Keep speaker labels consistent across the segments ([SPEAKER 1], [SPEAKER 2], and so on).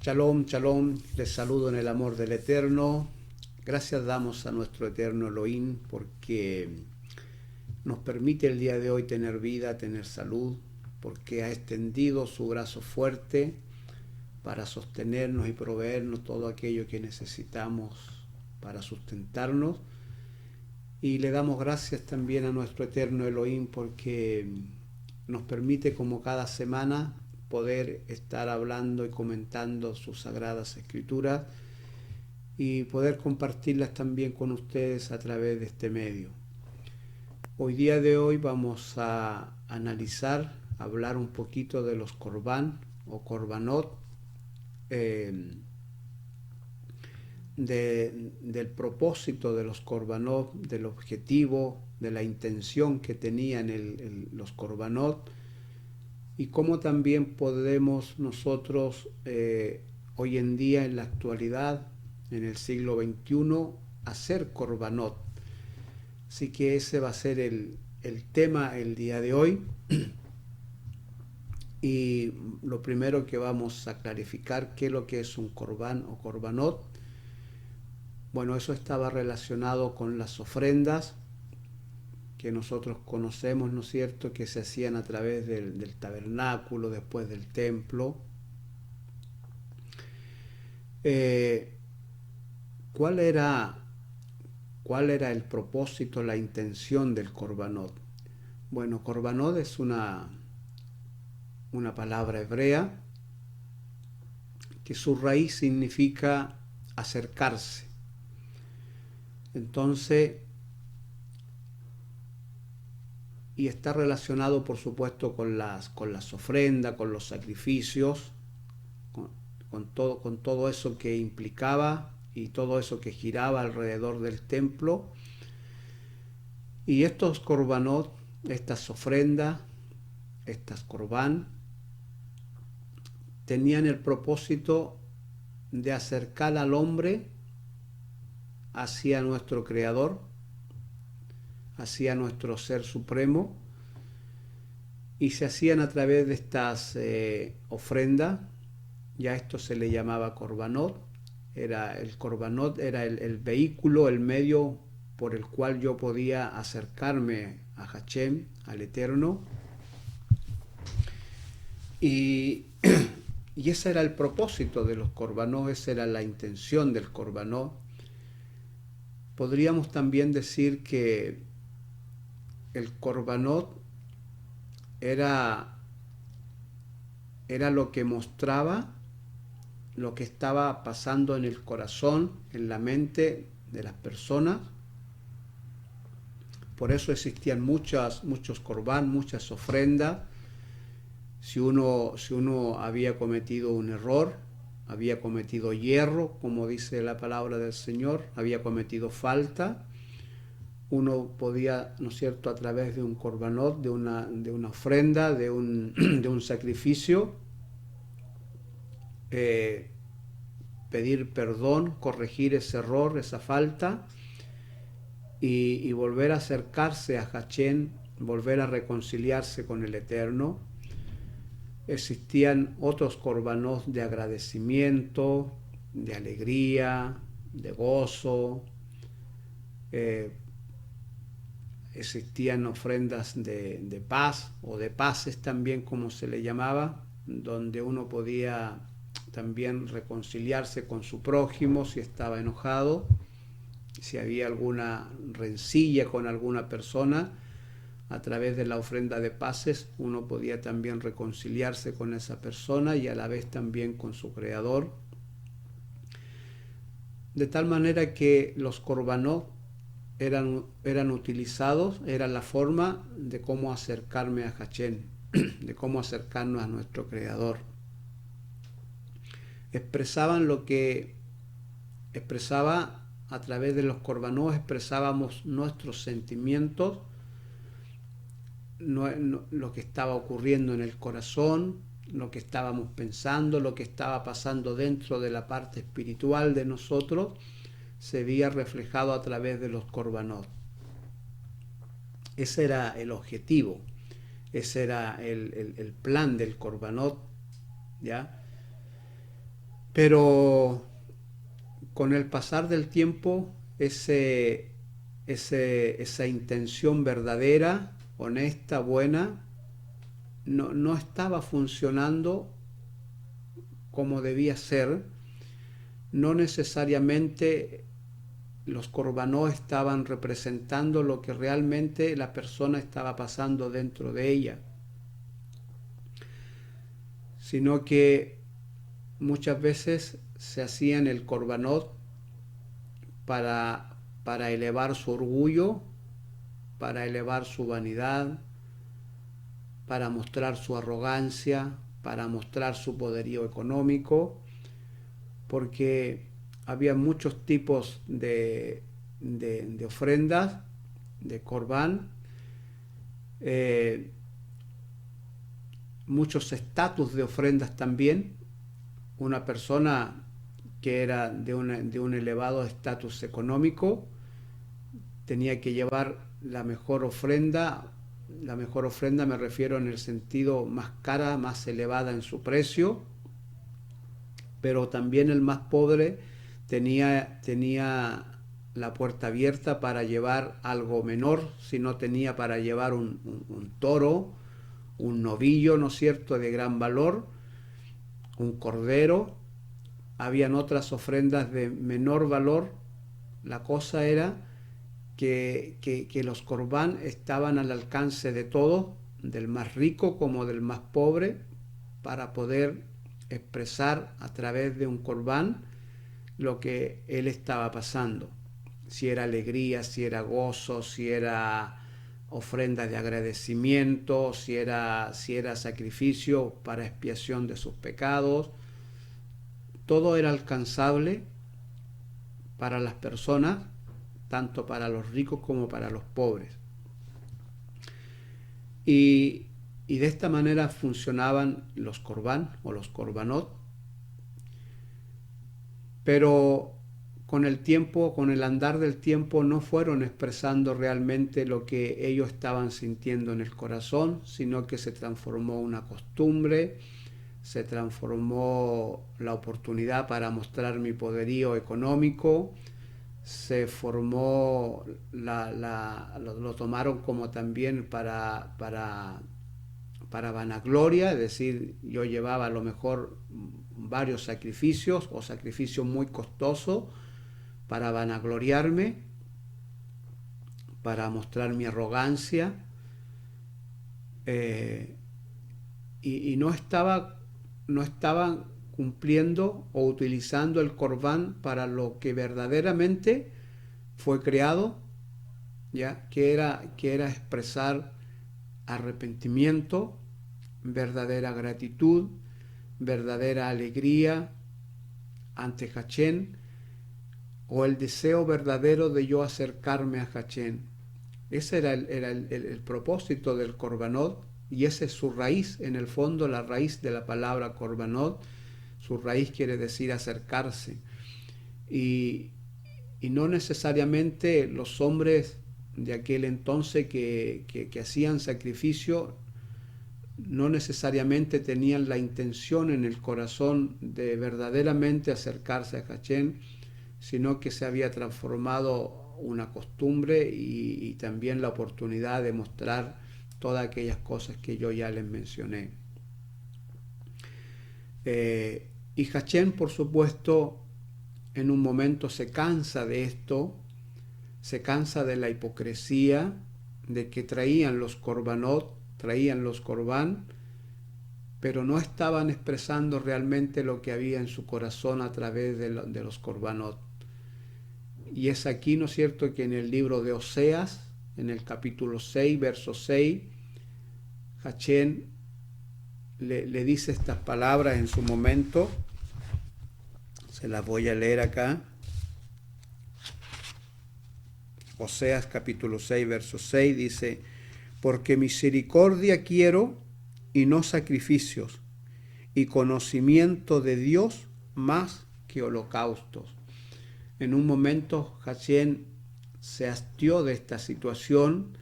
[SPEAKER 1] Shalom, shalom, les saludo en el amor del Eterno. Gracias damos a nuestro Eterno Elohim porque nos permite el día de hoy tener vida, tener salud, porque ha extendido su brazo fuerte para sostenernos y proveernos todo aquello que necesitamos para sustentarnos. Y le damos gracias también a nuestro Eterno Elohim porque nos permite como cada semana poder estar hablando y comentando sus sagradas escrituras y poder compartirlas también con ustedes a través de este medio. Hoy día de hoy vamos a analizar, hablar un poquito de los Corbán o Corbanot, del propósito de los Corbanot, del objetivo, de la intención que tenían los Corbanot, y cómo también podemos nosotros hoy en día, en la actualidad, en el siglo XXI, hacer Corbanot. Así que ese va a ser el tema el día de hoy. Y lo primero que vamos a clarificar qué es lo que es un Corbán o Corbanot. Bueno, eso estaba relacionado con las ofrendas que nosotros conocemos, ¿no es cierto?, que se hacían a través del tabernáculo, después del templo. ¿Cuál era el propósito, la intención del Corbanot? Bueno, Corbanot es una palabra hebrea que su raíz significa acercarse. Entonces, y está relacionado por supuesto con las ofrendas, con los sacrificios, con todo eso que implicaba y todo eso que giraba alrededor del templo. Y estos Corbanot, estas ofrendas, estas Corbán, tenían el propósito de acercar al hombre hacia nuestro Creador, hacia nuestro Ser Supremo, y se hacían a través de estas ofrendas. Ya esto se le llamaba Corbanot. El Corbanot era el vehículo, el medio por el cual yo podía acercarme a Hashem, al Eterno. Y ese era el propósito de los Corbanot, esa era la intención del Corbanot. Podríamos también decir que el Corbanot era lo que mostraba lo que estaba pasando en el corazón, en la mente de las personas. Por eso existían muchos Corbán, muchas ofrendas. Si uno había cometido un error, había cometido hierro, como dice la palabra del Señor, había cometido falta, uno podía, ¿no es cierto?, a través de un Corbanot, de una ofrenda, de un sacrificio, pedir perdón, corregir ese error, esa falta, y volver a acercarse a Hashem, volver a reconciliarse con el Eterno. Existían otros Corbanot de agradecimiento, de alegría, de gozo. Existían ofrendas de paz o de paces también, como se le llamaba, donde uno podía también reconciliarse con su prójimo si estaba enojado, si había alguna rencilla con alguna persona. A través de la ofrenda de paces uno podía también reconciliarse con esa persona y a la vez también con su Creador. De tal manera que los Corbanot eran utilizados, era la forma de cómo acercarme a Hashem, de cómo acercarnos a nuestro Creador. Expresaban lo que expresaba a través de los Corbanot, expresábamos nuestros sentimientos, lo que estaba ocurriendo en el corazón, lo que estábamos pensando, lo que estaba pasando dentro de la parte espiritual de nosotros, se veía reflejado a través de los Corbanot. Ese era el objetivo, ese era el plan del Corbanot, ¿ya? Pero con el pasar del tiempo, esa intención verdadera, honesta, buena, no estaba funcionando como debía ser. No necesariamente los corbanot estaban representando lo que realmente la persona estaba pasando dentro de ella, sino que muchas veces se hacían el corbanot para elevar su orgullo, para elevar su vanidad, para mostrar su arrogancia, para mostrar su poderío económico, porque había muchos tipos de ofrendas, de corbán, muchos estatus de ofrendas también. Una persona que era de un elevado estatus económico tenía que llevar la mejor ofrenda me refiero en el sentido más cara, más elevada en su precio, pero también el más pobre tenía la puerta abierta para llevar algo menor, si no tenía para llevar un toro, un novillo, ¿no es cierto?, de gran valor, un cordero. Habían otras ofrendas de menor valor. La cosa era que los corbán estaban al alcance de todos, del más rico como del más pobre, para poder expresar a través de un corbán lo que él estaba pasando. Si era alegría, si era gozo, si era ofrenda de agradecimiento, si era sacrificio para expiación de sus pecados. Todo era alcanzable para las personas, tanto para los ricos como para los pobres. Y de esta manera funcionaban los corbán o los corbanot. Pero con el tiempo, con el andar del tiempo, no fueron expresando realmente lo que ellos estaban sintiendo en el corazón, sino que se transformó una costumbre, se transformó la oportunidad para mostrar mi poderío económico, se formó, lo tomaron como también para vanagloria, es decir, yo llevaba a lo mejor varios sacrificios o sacrificios muy costosos para vanagloriarme, para mostrar mi arrogancia, y no estaban cumpliendo o utilizando el corbán para lo que verdaderamente fue creado, ya que era expresar arrepentimiento, verdadera gratitud, verdadera alegría ante Hachén, o el deseo verdadero de yo acercarme a Hachén. Ese era el propósito del corbanot, y esa es su raíz. En el fondo, la raíz de la palabra corbanot, su raíz quiere decir acercarse. Y no necesariamente los hombres de aquel entonces que hacían sacrificio, no necesariamente tenían la intención en el corazón de verdaderamente acercarse a Hachén, sino que se había transformado una costumbre y también la oportunidad de mostrar todas aquellas cosas que yo ya les mencioné. Y Hachén, por supuesto, en un momento se cansa de esto, se cansa de la hipocresía, de que traían los corbanot, traían los corbán, pero no estaban expresando realmente lo que había en su corazón a través de los corbanot. Y es aquí, ¿no es cierto?, que en el libro de Oseas, en el capítulo 6, verso 6, Hachén le dice estas palabras en su momento. Se las voy a leer acá. Oseas capítulo 6, verso 6 dice: porque misericordia quiero y no sacrificios, y conocimiento de Dios más que holocaustos. En un momento Hachén se hastió de esta situación,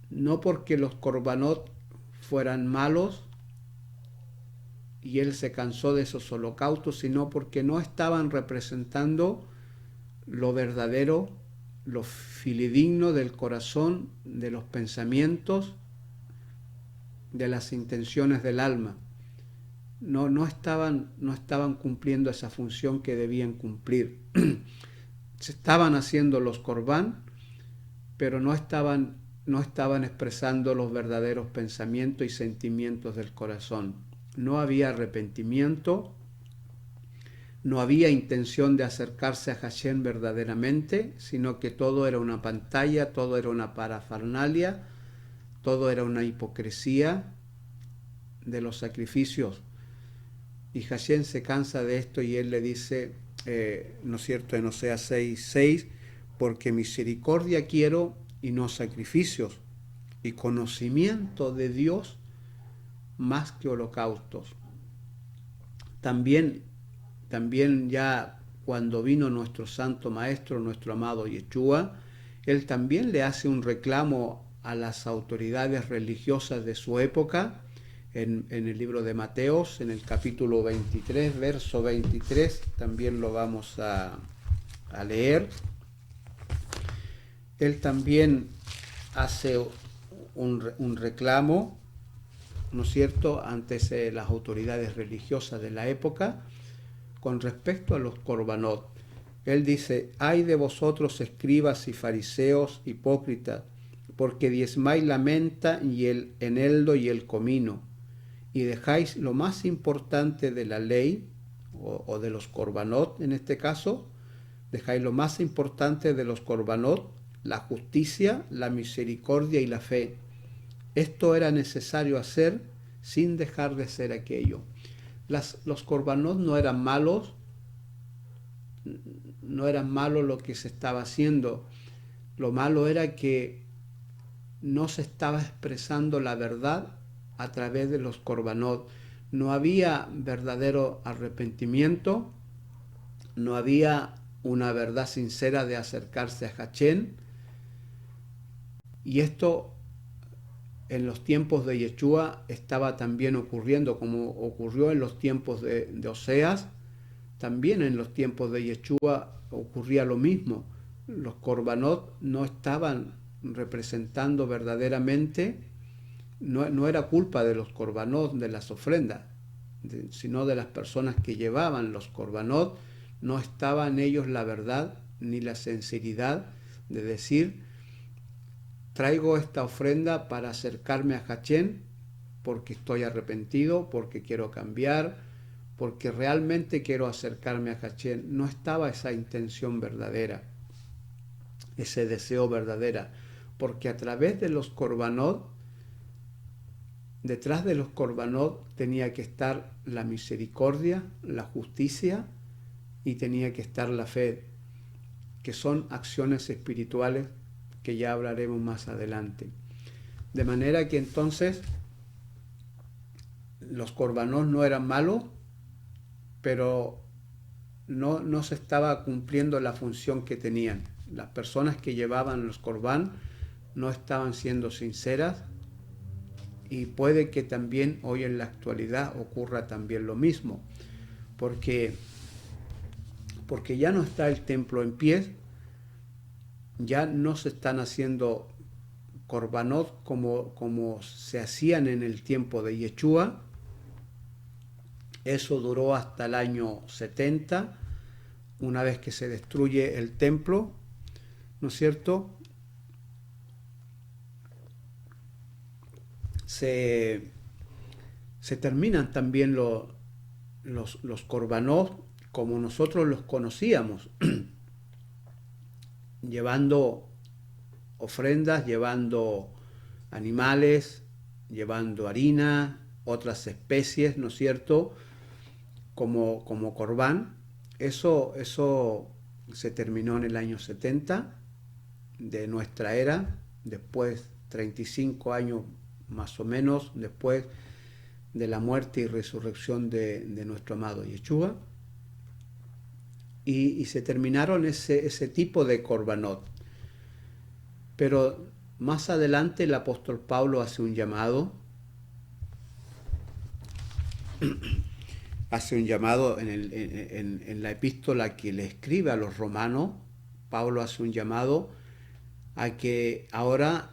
[SPEAKER 1] no porque los corbanot fueran malos, y él se cansó de esos holocaustos, sino porque no estaban representando lo verdadero, lo fidedigno del corazón, de los pensamientos, de las intenciones del alma. No estaban cumpliendo esa función que debían cumplir. Se estaban haciendo los corbán, pero no estaban expresando los verdaderos pensamientos y sentimientos del corazón. No había arrepentimiento, no había intención de acercarse a Hashem verdaderamente, sino que todo era una pantalla, todo era una parafernalia, todo era una hipocresía de los sacrificios. Y Hashem se cansa de esto y él le dice, ¿no es cierto?, en Oseas 6:6, porque misericordia quiero y no sacrificios, y conocimiento de Dios más que holocaustos. También ya cuando vino nuestro Santo Maestro, nuestro amado Yeshua, él también le hace un reclamo a las autoridades religiosas de su época, en el libro de Mateos, en el capítulo 23, verso 23, también lo vamos a leer. Él también hace un reclamo, ¿no es cierto?, ante las autoridades religiosas de la época con respecto a los corbanot. Él dice, ay de vosotros escribas y fariseos hipócritas, porque diezmáis la menta y el eneldo y el comino, y dejáis lo más importante de la ley, o de los corbanot en este caso, dejáis lo más importante de los corbanot, la justicia, la misericordia y la fe. Esto era necesario hacer sin dejar de ser aquello. Los corbanot no eran malos, lo que se estaba haciendo. Lo malo era que no se estaba expresando la verdad a través de los corbanot. No había verdadero arrepentimiento, no había una verdad sincera de acercarse a Hashem. Y esto en los tiempos de Yeshua estaba también ocurriendo, como ocurrió en los tiempos de Oseas. También en los tiempos de Yeshua ocurría lo mismo. Los corbanot no estaban representando verdaderamente, no era culpa de los corbanot, de las ofrendas, sino de las personas que llevaban los corbanot. No estaba en ellos la verdad ni la sinceridad de decir, traigo esta ofrenda para acercarme a Hashem porque estoy arrepentido, porque quiero cambiar, porque realmente quiero acercarme a Hashem. No estaba esa intención verdadera, ese deseo verdadera, porque a través de los corbanot, detrás de los corbanot tenía que estar la misericordia, la justicia y tenía que estar la fe, que son acciones espirituales que ya hablaremos más adelante. De manera que entonces los corbanot no eran malos, pero no se estaba cumpliendo la función que tenían. Las personas que llevaban los corbán no estaban siendo sinceras, y puede que también hoy en la actualidad ocurra también lo mismo, porque ya no está el templo en pie, ya no se están haciendo corbanot como se hacían en el tiempo de Yeshua. Eso duró hasta el año 70, una vez que se destruye el templo, ¿no es cierto? Se terminan también los corbanot como nosotros los conocíamos, llevando ofrendas, llevando animales, llevando harina, otras especies, ¿no es cierto?, como corbán. Eso se terminó en el año 70 de nuestra era, después 35 años más o menos después de la muerte y resurrección de nuestro amado Yeshua, y se terminaron ese tipo de corbanot. Pero más adelante el apóstol Pablo hace un llamado hace un llamado en la epístola que le escribe a los romanos. Pablo hace un llamado a que ahora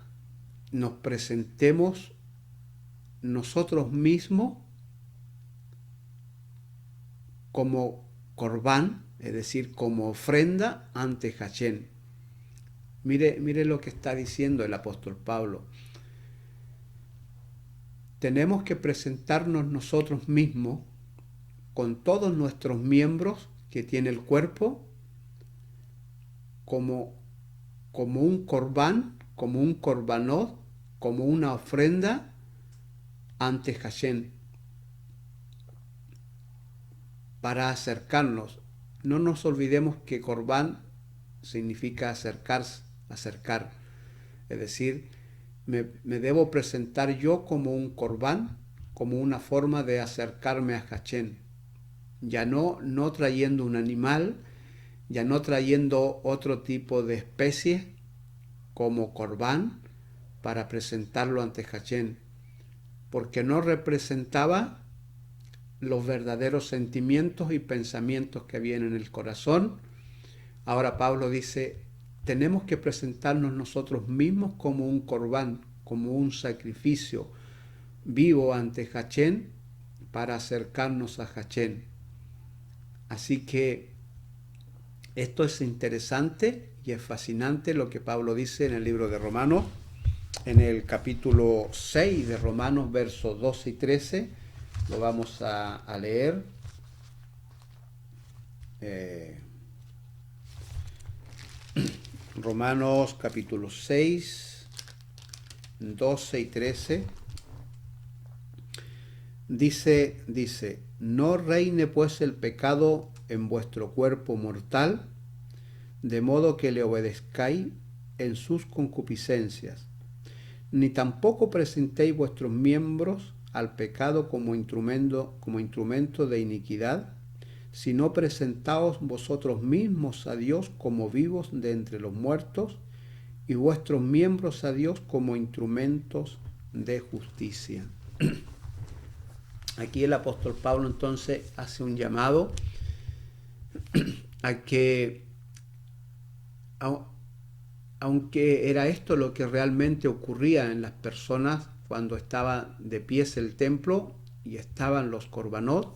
[SPEAKER 1] nos presentemos nosotros mismos como corbán, es decir, como ofrenda ante Hachén. Mire lo que está diciendo el apóstol Pablo. Tenemos que presentarnos nosotros mismos con todos nuestros miembros que tiene el cuerpo como un corbán, como un corbanot, como una ofrenda ante Hachén, para acercarnos. No nos olvidemos que corbán significa acercar. Es decir, me debo presentar yo como un corbán, como una forma de acercarme a Hachén. Ya no trayendo un animal, ya no trayendo otro tipo de especie como corbán para presentarlo ante Hachén, porque no representaba los verdaderos sentimientos y pensamientos que habían en el corazón. Ahora Pablo dice, tenemos que presentarnos nosotros mismos como un corbán, como un sacrificio vivo ante Hachén para acercarnos a Hachén. Así que esto es interesante y es fascinante lo que Pablo dice en el libro de Romanos, en el capítulo 6 de Romanos, versos 12 y 13. Lo vamos a leer. Romanos capítulo 6, 12 y 13. Dice, no reine pues el pecado en vuestro cuerpo mortal, de modo que le obedezcáis en sus concupiscencias, ni tampoco presentéis vuestros miembros al pecado como instrumento de iniquidad, sino presentaos vosotros mismos a Dios como vivos de entre los muertos, y vuestros miembros a Dios como instrumentos de justicia. Aquí el apóstol Pablo entonces hace un llamado a que, aunque era esto lo que realmente ocurría en las personas cuando estaba de pies el templo y estaban los corbanot,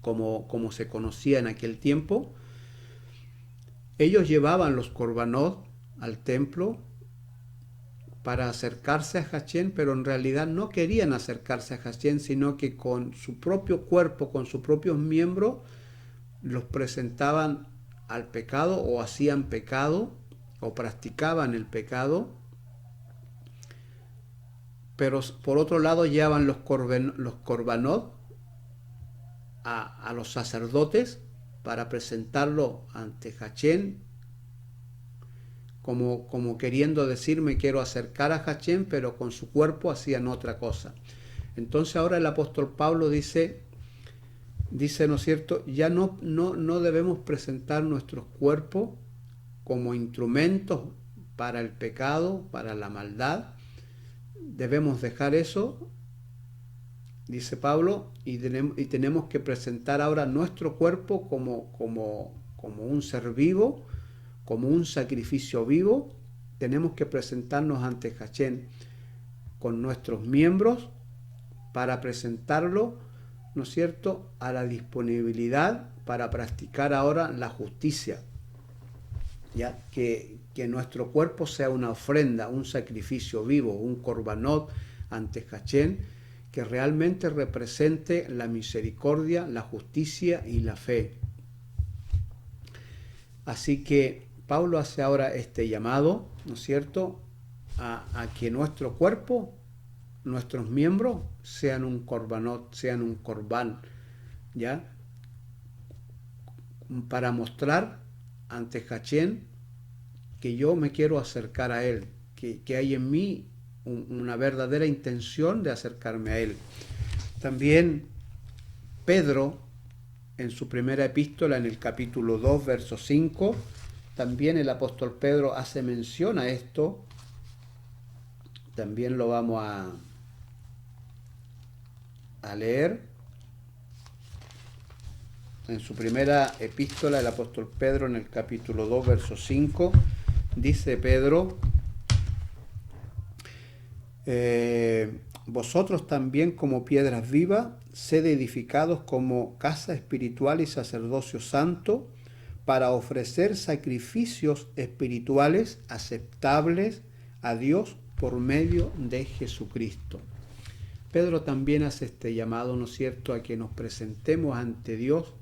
[SPEAKER 1] como se conocía en aquel tiempo, ellos llevaban los corbanot al templo para acercarse a Hachén, pero en realidad no querían acercarse a Hachén, sino que con su propio cuerpo, con sus propios miembros, los presentaban al pecado o hacían pecado o practicaban el pecado. Pero por otro lado llevaban los corbanot a los sacerdotes para presentarlo ante Hachén, como queriendo decir, me quiero acercar a Hachén, pero con su cuerpo hacían otra cosa. Entonces ahora el apóstol Pablo dice, ¿no es cierto? Ya no debemos presentar nuestros cuerpos como instrumentos para el pecado, para la maldad. Debemos dejar eso, dice Pablo, y tenemos que presentar ahora nuestro cuerpo como un ser vivo, como un sacrificio vivo. Tenemos que presentarnos ante Hachén con nuestros miembros para presentarlo, ¿no es cierto?, a la disponibilidad para practicar ahora la justicia, ya que nuestro cuerpo sea una ofrenda, un sacrificio vivo, un corbanot ante Hachén, que realmente represente la misericordia, la justicia y la fe. Así que Pablo hace ahora este llamado, ¿no es cierto?, a que nuestro cuerpo, nuestros miembros, sean un corbanot, sean un corbán, ¿ya?, para mostrar ante Hachén que yo me quiero acercar a Él, que hay en mí una verdadera intención de acercarme a Él. También Pedro, en su primera epístola, en el capítulo 2, verso 5, también el apóstol Pedro hace mención a esto. También lo vamos a leer. en su primera epístola, el apóstol Pedro, en el capítulo 2, verso 5, dice Pedro, vosotros también como piedras vivas, sed edificados como casa espiritual y sacerdocio santo, para ofrecer sacrificios espirituales aceptables a Dios por medio de Jesucristo. Pedro también hace este llamado, ¿no es cierto?, a que nos presentemos ante Dios,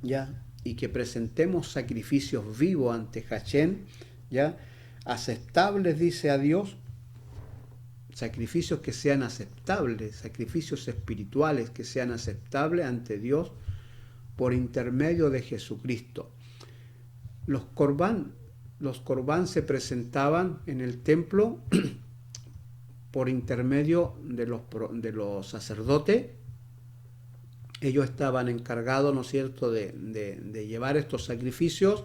[SPEAKER 1] ¿ya?, y que presentemos sacrificios vivos ante Hachén, ¿ya?, aceptables, dice, a Dios, sacrificios que sean aceptables, sacrificios espirituales que sean aceptables ante Dios por intermedio de Jesucristo. Los corbán se presentaban en el templo por intermedio de los sacerdotes. Ellos estaban encargados, ¿no es cierto?, de llevar estos sacrificios,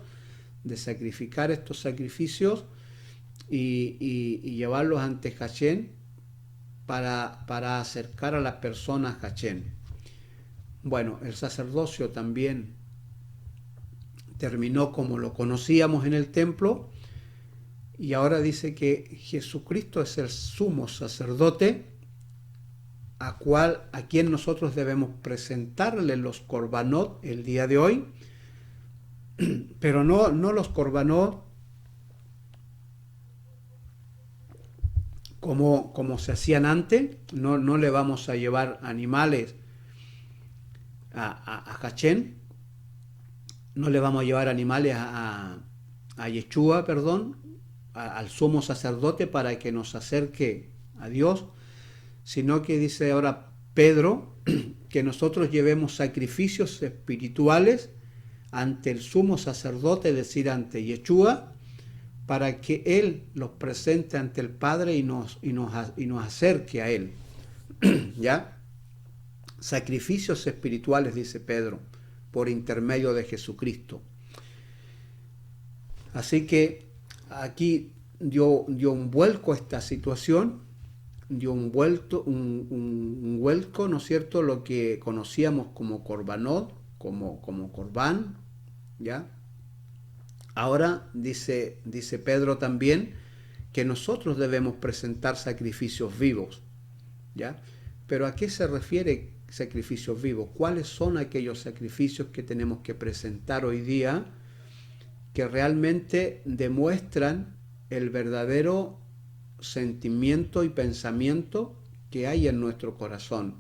[SPEAKER 1] de sacrificar estos sacrificios y llevarlos ante Hachén para acercar a las personas a Hachén. Bueno, el sacerdocio también terminó como lo conocíamos en el templo, y ahora dice que Jesucristo es el sumo sacerdote a quien nosotros debemos presentarle los corbanot el día de hoy, pero no los corbanot como se hacían antes. No le vamos a llevar animales a Hachén, no le vamos a llevar animales a Yeshua, al sumo sacerdote para que nos acerque a Dios, sino que dice ahora Pedro que nosotros llevemos sacrificios espirituales ante el sumo sacerdote, es decir, ante Yeshua, para que Él los presente ante el Padre y nos acerque a Él. ¿Ya? Sacrificios espirituales, dice Pedro, por intermedio de Jesucristo. Así que aquí dio un vuelco a esta situación, dio un vuelco, ¿no es cierto?, lo que conocíamos como corbanot, como corbán, ¿ya? Ahora dice Pedro también que nosotros debemos presentar sacrificios vivos, ¿ya? Pero ¿a qué se refiere sacrificios vivos? ¿Cuáles son aquellos sacrificios que tenemos que presentar hoy día que realmente demuestran el verdadero sentimiento y pensamiento que hay en nuestro corazón?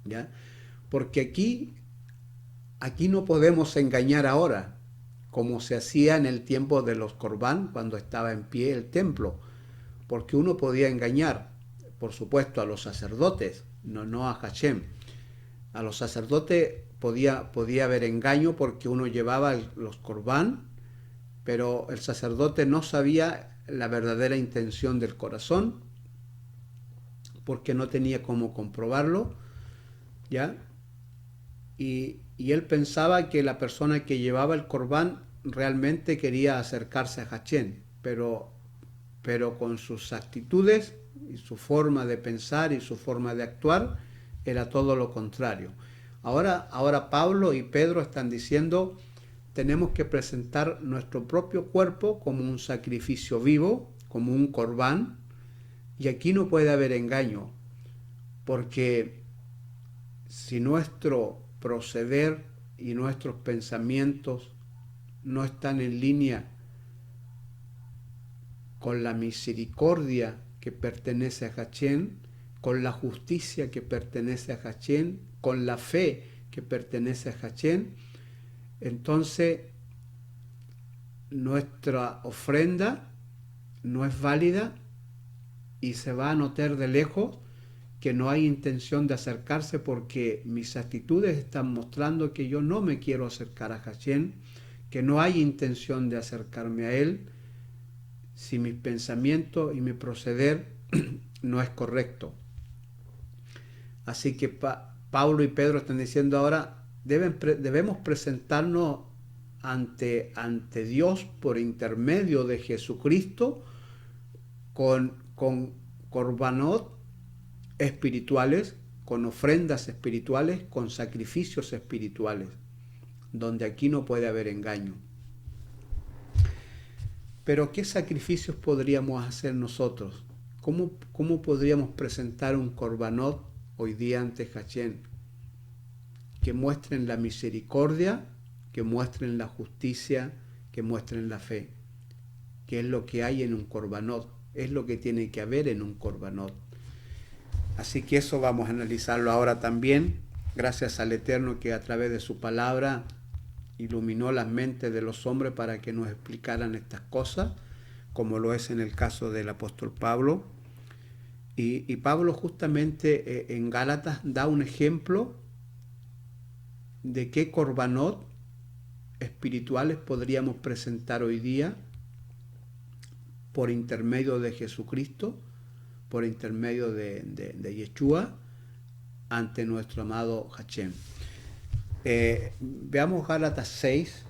[SPEAKER 1] ¿Ya? Porque aquí no podemos engañar ahora, como se hacía en el tiempo de los corbán, cuando estaba en pie el templo, porque uno podía engañar, por supuesto, a los sacerdotes, no a Hachén. A los sacerdotes podía haber engaño porque uno llevaba los corbán, pero el sacerdote no sabía la verdadera intención del corazón, porque no tenía cómo comprobarlo, ¿ya? Y él pensaba que la persona que llevaba el corbán realmente quería acercarse a Hachén, pero con sus actitudes y su forma de pensar y su forma de actuar era todo lo contrario. Ahora Pablo y Pedro están diciendo: tenemos que presentar nuestro propio cuerpo como un sacrificio vivo, como un corbán, y aquí no puede haber engaño, porque si nuestro proceder y nuestros pensamientos no están en línea con la misericordia que pertenece a Hachén, con la justicia que pertenece a Hachén, con la fe que pertenece a Hachén, entonces nuestra ofrenda no es válida y se va a notar de lejos que no hay intención de acercarse, porque mis actitudes están mostrando que yo no me quiero acercar a Hachén, que no hay intención de acercarme a Él, si mis pensamientos y mi proceder no es correcto. Así que Pablo y Pedro están diciendo ahora: debemos presentarnos ante Dios por intermedio de Jesucristo con corbanot espirituales, con ofrendas espirituales, con sacrificios espirituales, donde aquí no puede haber engaño. Pero ¿qué sacrificios podríamos hacer nosotros? ¿Cómo podríamos presentar un korbanot hoy día ante Hashem? Que muestren la misericordia, que muestren la justicia, que muestren la fe. Que es lo que hay en un korbanot, es lo que tiene que haber en un korbanot. Así que eso vamos a analizarlo ahora también, gracias al Eterno que a través de su palabra iluminó las mentes de los hombres para que nos explicaran estas cosas, como lo es en el caso del apóstol Pablo. Y Pablo justamente en Gálatas da un ejemplo de qué korbanot espirituales podríamos presentar hoy día por intermedio de Jesucristo, por intermedio de Yeshua, ante nuestro amado Hashem. Veamos Gálatas 6,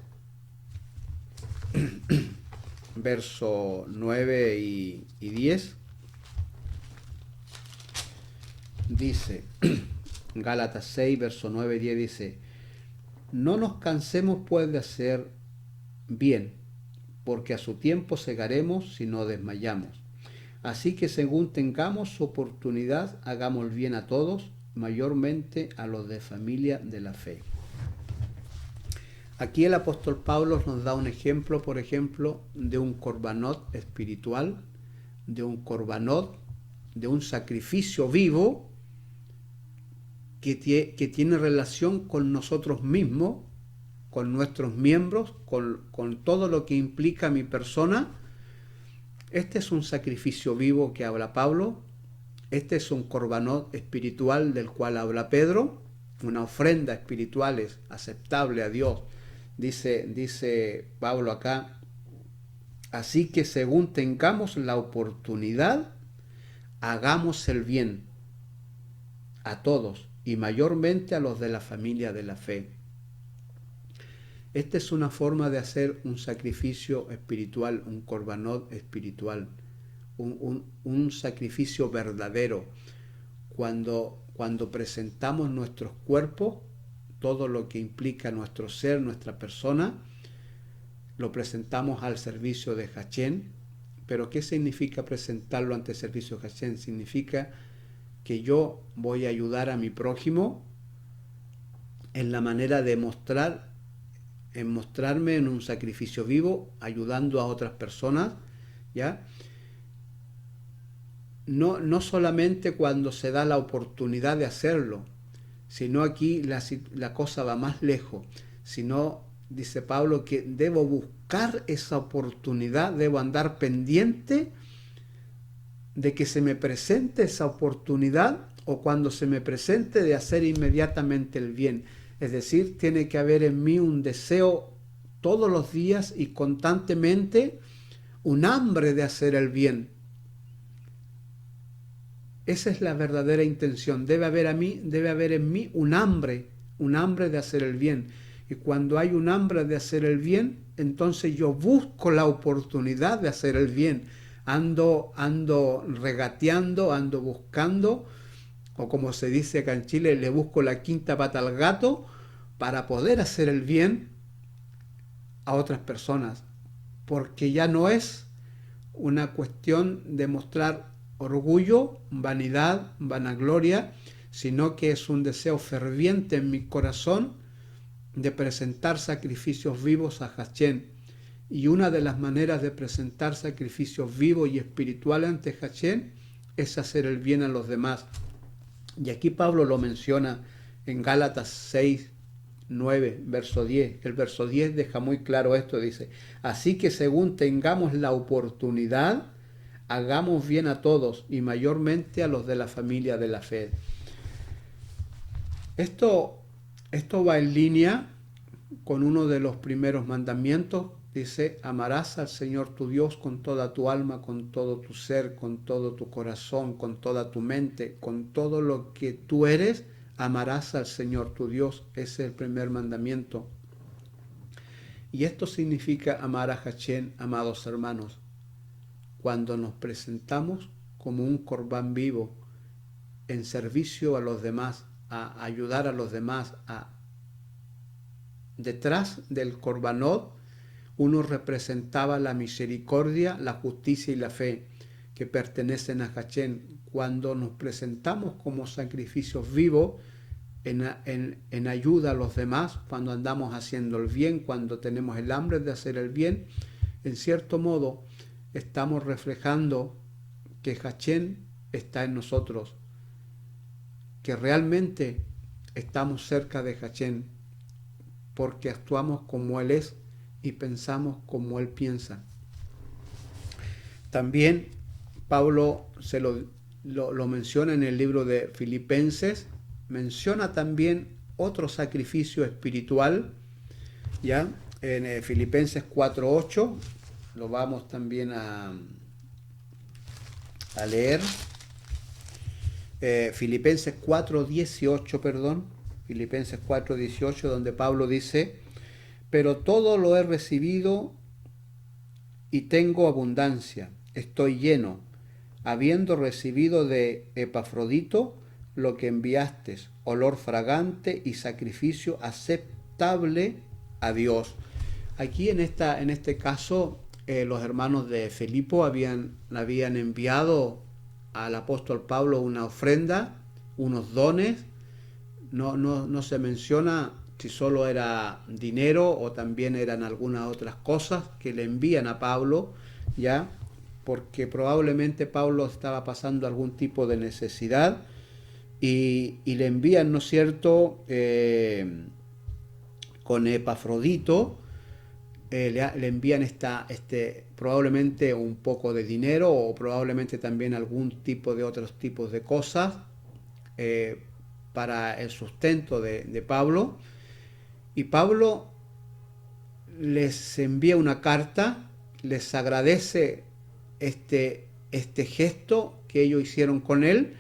[SPEAKER 1] verso 9 y 10. Dice, Gálatas 6, verso 9 y 10 dice: no nos cansemos pues de hacer bien, porque a su tiempo segaremos si no desmayamos. Así que según tengamos oportunidad, hagamos bien a todos, mayormente a los de familia de la fe. Aquí el apóstol Pablo nos da un ejemplo, por ejemplo, de un korbanot espiritual, de un korbanot, de un sacrificio vivo que tiene relación con nosotros mismos, con nuestros miembros, con todo lo que implica mi persona. Este es un sacrificio vivo que habla Pablo. Este es un korbanot espiritual del cual habla Pedro. Una ofrenda espiritual es aceptable a Dios. Dice Pablo acá: así que según tengamos la oportunidad, hagamos el bien a todos y mayormente a los de la familia de la fe. Esta es una forma de hacer un sacrificio espiritual, un korbanot espiritual, un sacrificio verdadero. Cuando presentamos nuestros cuerpos, todo lo que implica nuestro ser, nuestra persona, lo presentamos al servicio de Hashem. Pero ¿qué significa presentarlo ante el servicio de Hashem? Significa que yo voy a ayudar a mi prójimo en la manera de mostrarme en un sacrificio vivo, ayudando a otras personas, ¿ya? No solamente cuando se da la oportunidad de hacerlo, sino aquí la cosa va más lejos, sino, dice Pablo, que debo buscar esa oportunidad, debo andar pendiente de que se me presente esa oportunidad, o cuando se me presente, de hacer inmediatamente el bien. Es decir, tiene que haber en mí un deseo todos los días y constantemente, un hambre de hacer el bien. Esa es la verdadera intención. Debe haber en mí un hambre de hacer el bien. Y cuando hay un hambre de hacer el bien, entonces yo busco la oportunidad de hacer el bien. Ando regateando, ando buscando, o como se dice acá en Chile, le busco la quinta pata al gato para poder hacer el bien a otras personas. Porque ya no es una cuestión de mostrar orgullo, vanidad, vanagloria, sino que es un deseo ferviente en mi corazón de presentar sacrificios vivos a Hashem. Y una de las maneras de presentar sacrificios vivos y espirituales ante Hashem es hacer el bien a los demás. Y aquí Pablo lo menciona en Gálatas 6, 9, verso 10. El verso 10 deja muy claro esto, dice: así que según tengamos la oportunidad, hagamos bien a todos y mayormente a los de la familia de la fe. Esto va en línea con uno de los primeros mandamientos. Dice: amarás al Señor tu Dios con toda tu alma, con todo tu ser, con todo tu corazón, con toda tu mente, con todo lo que tú eres. Amarás al Señor tu Dios. Ese es el primer mandamiento. Y esto significa amar a Hashem, amados hermanos. Cuando nos presentamos como un corbán vivo, en servicio a los demás, a ayudar a los demás. Detrás del Corbanot, uno representaba la misericordia, la justicia y la fe que pertenecen a Hachén. Cuando nos presentamos como sacrificios vivos en ayuda a los demás, cuando andamos haciendo el bien, cuando tenemos el hambre de hacer el bien, en cierto modo estamos reflejando que Hachén está en nosotros, que realmente estamos cerca de Hachén, porque actuamos como Él es y pensamos como Él piensa. También Pablo se lo menciona en el libro de Filipenses, menciona también otro sacrificio espiritual, ¿ya? En Filipenses 4:8, lo vamos también a leer. Filipenses 4:18, perdón, Filipenses 4:18, donde Pablo dice: pero todo lo he recibido y tengo abundancia, estoy lleno, habiendo recibido de Epafrodito lo que enviaste, olor fragante y sacrificio aceptable a Dios. Aquí en este caso, los hermanos de Filipo habían enviado al apóstol Pablo una ofrenda, unos dones. No se menciona si solo era dinero o también eran algunas otras cosas que le envían a Pablo, ¿ya? Porque probablemente Pablo estaba pasando algún tipo de necesidad y le envían, ¿no es cierto?, con Epafrodito, le envían probablemente un poco de dinero o probablemente también algún tipo de otros tipos de cosas para el sustento de Pablo. Y Pablo les envía una carta, les agradece este gesto que ellos hicieron con él,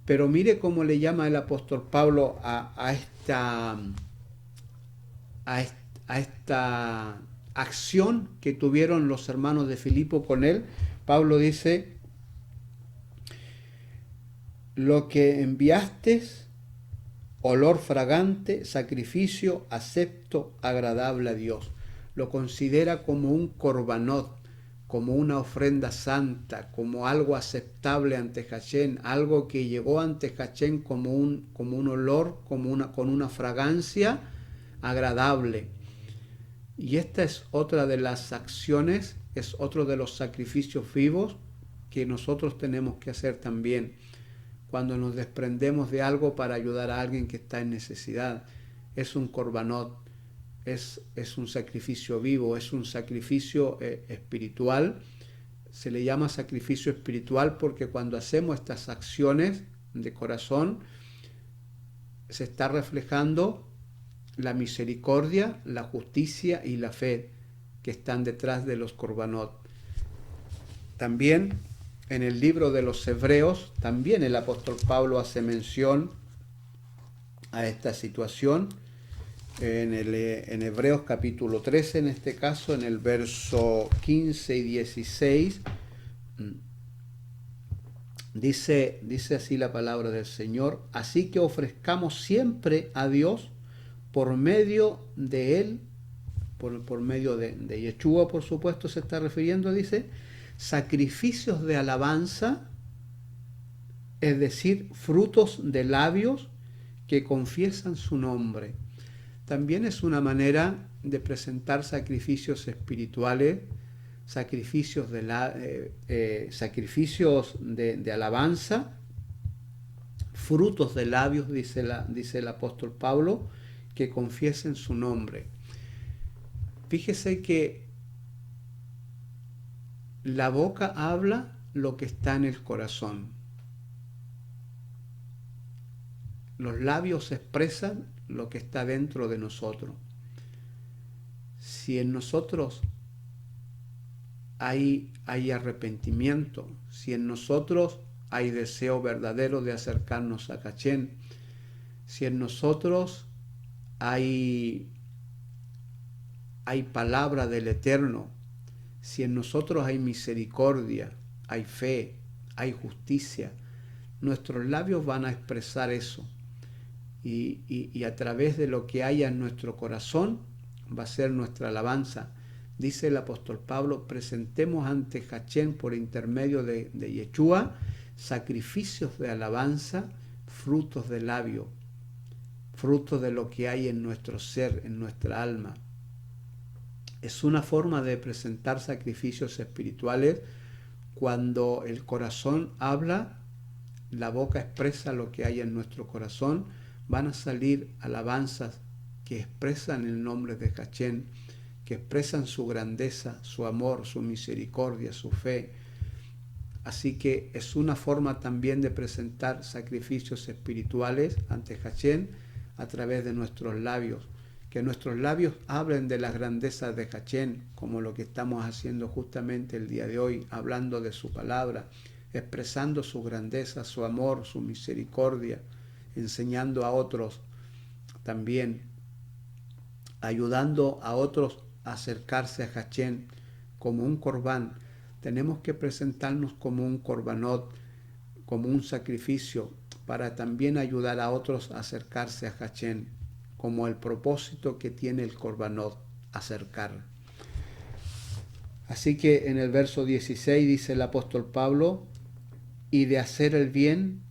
[SPEAKER 1] pero mire cómo le llama el apóstol Pablo a esta acción que tuvieron los hermanos de Filipo con él. Pablo dice: lo que enviaste, olor fragante, sacrificio acepto, agradable a Dios. Lo considera como un corbanot, como una ofrenda santa, como algo aceptable ante Hachén, algo que llegó ante Hachén como un olor, con una fragancia agradable. Y esta es otra de las acciones, es otro de los sacrificios vivos que nosotros tenemos que hacer también cuando nos desprendemos de algo para ayudar a alguien que está en necesidad. Es un corbanot, es un sacrificio vivo, es un sacrificio espiritual. Se le llama sacrificio espiritual porque cuando hacemos estas acciones de corazón se está reflejando la misericordia, la justicia y la fe que están detrás de los corbanot. También en el libro de los Hebreos, también el apóstol Pablo hace mención a esta situación. En Hebreos capítulo 13, en este caso, en el verso 15 y 16, dice así la palabra del Señor: así que ofrezcamos siempre a Dios por medio de Él, por medio de Yeshua, por supuesto se está refiriendo, dice, sacrificios de alabanza, es decir, frutos de labios que confiesan su nombre. También es una manera de presentar sacrificios espirituales, sacrificios de alabanza, frutos de labios, dice el apóstol Pablo, que confiesen su nombre. Fíjese que la boca habla lo que está en el corazón. Los labios expresan lo que está dentro de nosotros. Si en nosotros hay arrepentimiento, si en nosotros hay deseo verdadero de acercarnos a Hachén, si en nosotros hay palabra del Eterno, si en nosotros hay misericordia, hay fe, hay justicia, nuestros labios van a expresar eso. Y a través de lo que haya en nuestro corazón va a ser nuestra alabanza. Dice el apóstol Pablo, presentemos ante Hachén por intermedio de Yeshua sacrificios de alabanza, frutos de labio, frutos de lo que hay en nuestro ser, en nuestra alma. Es una forma de presentar sacrificios espirituales. Cuando el corazón habla, la boca expresa lo que hay en nuestro corazón, van a salir alabanzas que expresan el nombre de Hachén, que expresan su grandeza, su amor, su misericordia, su fe. Así que es una forma también de presentar sacrificios espirituales ante Hachén a través de nuestros labios. Que nuestros labios hablen de las grandezas de Hachén, como lo que estamos haciendo justamente el día de hoy, hablando de su palabra, expresando su grandeza, su amor, su misericordia, enseñando a otros también, ayudando a otros a acercarse a Hachén como un corbán. Tenemos que presentarnos como un corbanot, como un sacrificio, para también ayudar a otros a acercarse a Hachén, como el propósito que tiene el corbanot, acercar. Así que en el verso 16 dice el apóstol Pablo, y de hacer el bien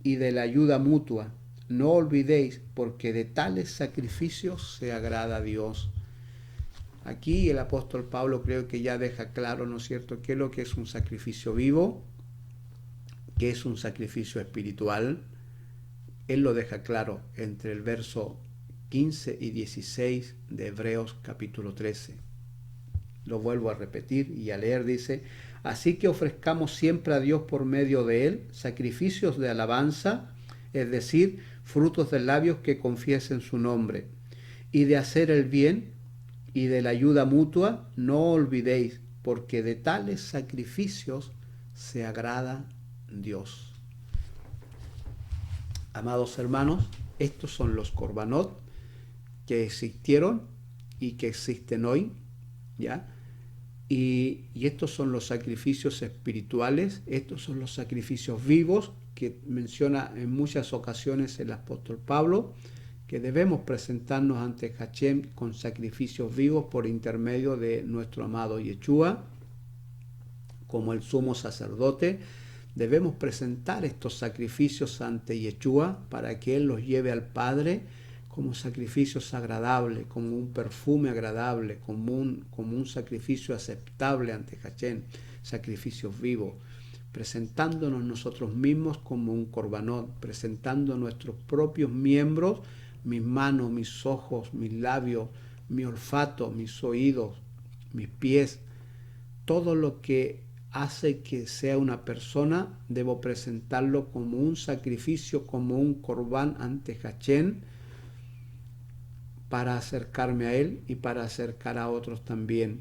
[SPEAKER 1] y de la ayuda mutua, no olvidéis, porque de tales sacrificios se agrada a Dios. Aquí el apóstol Pablo creo que ya deja claro, ¿no es cierto?, qué es lo que es un sacrificio vivo, qué es un sacrificio espiritual. Él lo deja claro entre el verso 15 y 16 de Hebreos capítulo 13. Lo vuelvo a repetir y a leer, dice, así que ofrezcamos siempre a Dios por medio de Él sacrificios de alabanza, es decir, frutos de labios que confiesen su nombre, y de hacer el bien y de la ayuda mutua, no olvidéis, porque de tales sacrificios se agrada Dios. Amados hermanos, estos son los korbanot que existieron y que existen hoy, ¿ya? Y estos son los sacrificios espirituales, estos son los sacrificios vivos que menciona en muchas ocasiones el apóstol Pablo, que debemos presentarnos ante Hachén con sacrificios vivos por intermedio de nuestro amado Yeshua, como el sumo sacerdote. Debemos presentar estos sacrificios ante Yeshua para que Él los lleve al Padre como sacrificios agradables, como un perfume agradable, como un sacrificio aceptable ante Hachén, sacrificios vivos, presentándonos nosotros mismos como un corbanot, presentando nuestros propios miembros, mis manos, mis ojos, mis labios, mi olfato, mis oídos, mis pies, todo lo que hace que sea una persona, debo presentarlo como un sacrificio, como un corbán ante Hachén, para acercarme a Él y para acercar a otros también.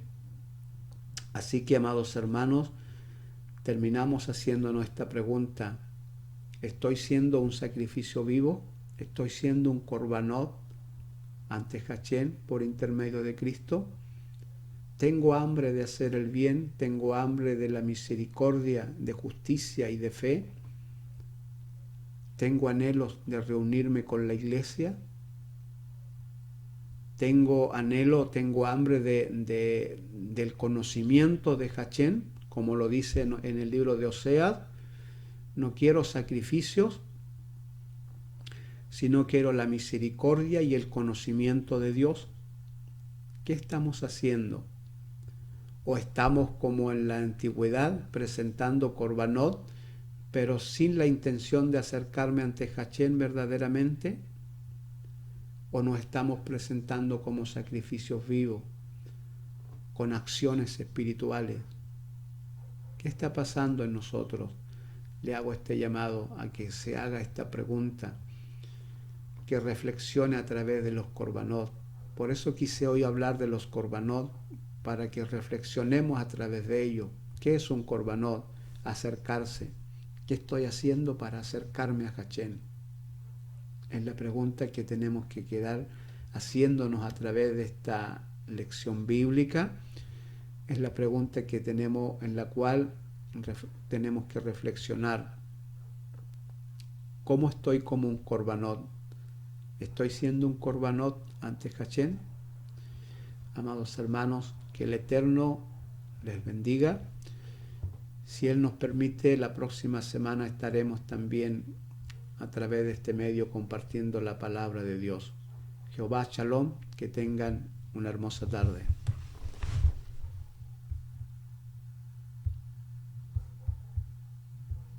[SPEAKER 1] Así que, amados hermanos, terminamos haciéndonos esta pregunta. ¿Estoy siendo un sacrificio vivo? ¿Estoy siendo un corbanot ante Hachén por intermedio de Cristo? ¿Tengo hambre de hacer el bien? ¿Tengo hambre de la misericordia, de justicia y de fe? ¿Tengo anhelos de reunirme con la iglesia? ¿Tengo anhelo, tengo hambre del conocimiento de Hachén? Como lo dice en el libro de Oseas, no quiero sacrificios, sino quiero la misericordia y el conocimiento de Dios. ¿Qué estamos haciendo? ¿O estamos como en la antigüedad presentando corbanot, pero sin la intención de acercarme ante Hachén verdaderamente? ¿O nos estamos presentando como sacrificios vivos, con acciones espirituales? ¿Qué está pasando en nosotros? Le hago este llamado a que se haga esta pregunta, que reflexione a través de los korbanot. Por eso quise hoy hablar de los korbanot, para que reflexionemos a través de ello. ¿Qué es un korbanot? Acercarse. ¿Qué estoy haciendo para acercarme a Hachén? Es la pregunta que tenemos que quedar haciéndonos a través de esta lección bíblica. Es la pregunta que tenemos, en la cual tenemos que reflexionar. ¿Cómo estoy como un corbanot? ¿Estoy siendo un corbanot ante Hachén? Amados hermanos, que el Eterno les bendiga. Si Él nos permite, la próxima semana estaremos también a través de este medio compartiendo la palabra de Dios. Jehová Shalom, que tengan una hermosa tarde.